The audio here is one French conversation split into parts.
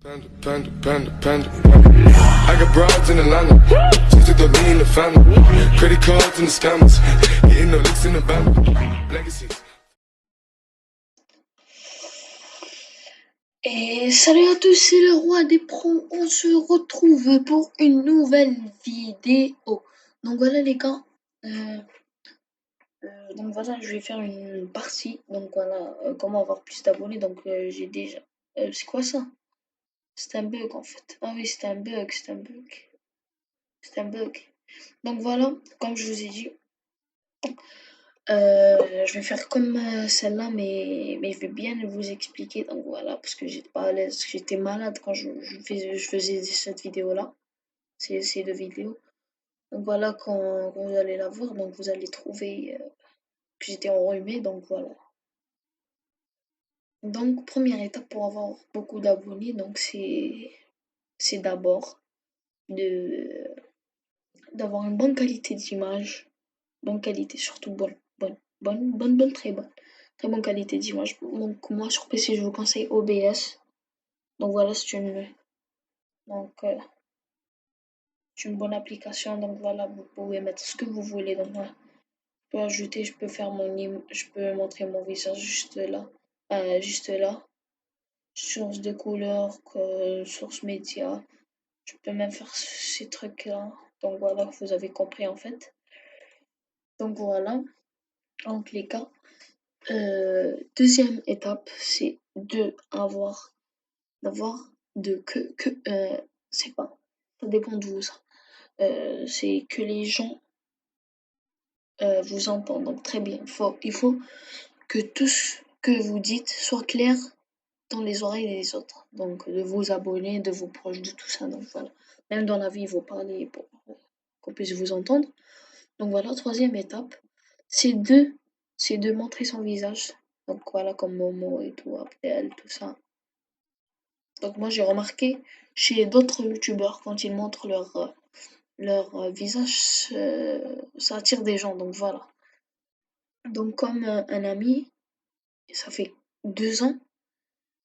Panda, panda, panda, panda. I got broads in Atlanta. Just took the lean in the family. Credit cards and the scammers. Getting no licks in the band. Legacies. Et salut à tous, c'est le roi des pros. On se retrouve pour une nouvelle vidéo. Donc voilà les gars. Donc voilà, je vais faire une partie. Donc voilà, comment avoir plus d'abonnés. Donc j'ai déjà. C'est quoi ça? C'est un bug en fait. Ah oui, c'est un bug, c'est un bug. C'est un bug. Donc voilà, comme je vous ai dit, je vais faire comme celle-là, mais je vais bien vous expliquer. Donc voilà, parce que j'étais pas à l'aise, j'étais malade quand je faisais cette vidéo-là, ces deux vidéos. Donc voilà, quand vous allez la voir, donc vous allez trouver que j'étais enrhumé, donc voilà. Donc première étape pour avoir beaucoup d'abonnés, donc c'est d'abord de d'avoir une bonne qualité d'image, bonne qualité, surtout bonne, très bonne. Très bonne qualité d'image. Donc moi sur PC je vous conseille OBS. Donc voilà, donc, c'est une bonne application. Donc voilà, vous pouvez mettre ce que vous voulez. Donc voilà, je peux ajouter, je peux faire je peux montrer mon visage juste là. Juste là. Source de couleur, source média. Je peux même faire ces trucs-là. Donc voilà, vous avez compris en fait. Donc voilà, en tous les cas. Deuxième étape, c'est d'avoir c'est pas, ça dépend de vous ça. C'est que les gens vous entendent. Donc très bien. Il faut que tout ce que vous dites soit clair dans les oreilles des autres. Donc de vos abonnés, de vos proches, de tout ça. Donc voilà. Même dans la vie, il faut parler pour qu'on puisse vous entendre. Donc voilà, troisième étape, c'est de montrer son visage. Donc voilà, comme Momo et tout, Abdel, tout ça. Donc moi j'ai remarqué chez d'autres youtubeurs quand ils montrent leur visage, ça attire des gens, donc voilà. Donc comme un ami, ça fait 2 ans,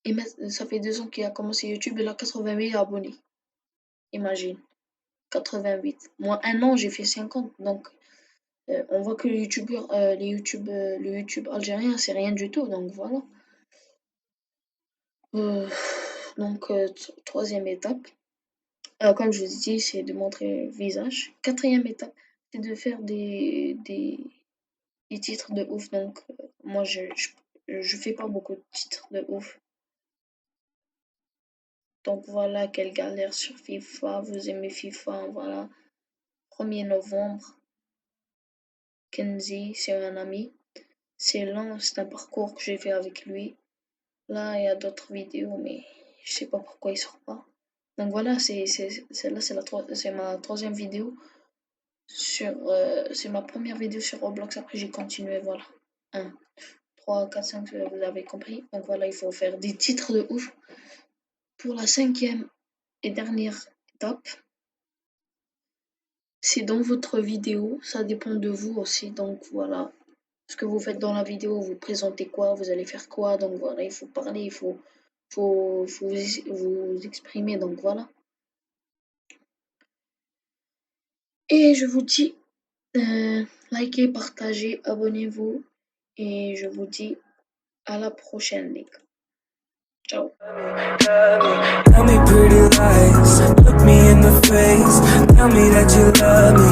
et ça fait 2 ans qu'il a commencé YouTube, il a 88 abonnés. Imagine, 88. Moi, un an, j'ai fait 50. Donc on voit que le YouTube algérien, c'est rien du tout, donc voilà. Donc troisième étape. Comme je vous ai dit, c'est de montrer le visage. Quatrième étape, c'est de faire des titres de ouf. Donc, moi, je fais pas beaucoup de titres de ouf. Donc, voilà, quelle galère sur FIFA. Vous aimez FIFA, voilà. 1er novembre, Kenzie, c'est un ami. C'est lent, c'est un parcours que j'ai fait avec lui. Là, il y a d'autres vidéos, mais je sais pas pourquoi il sort pas. Donc voilà, celle-là, c'est ma troisième vidéo. C'est ma première vidéo sur Roblox, après j'ai continué, voilà. 1, 3, 4, 5, vous avez compris. Donc voilà, il faut faire des titres de ouf. Pour la cinquième et dernière étape, c'est dans votre vidéo, ça dépend de vous aussi. Donc voilà, ce que vous faites dans la vidéo, vous présentez quoi, vous allez faire quoi. Donc voilà, il faut parler, il faut vous exprimer, donc voilà. Et je vous dis, likez, partagez, abonnez-vous. Et je vous dis à la prochaine, les gars. Ciao. Tell me pretty lies, look me in the face, tell me that you love me.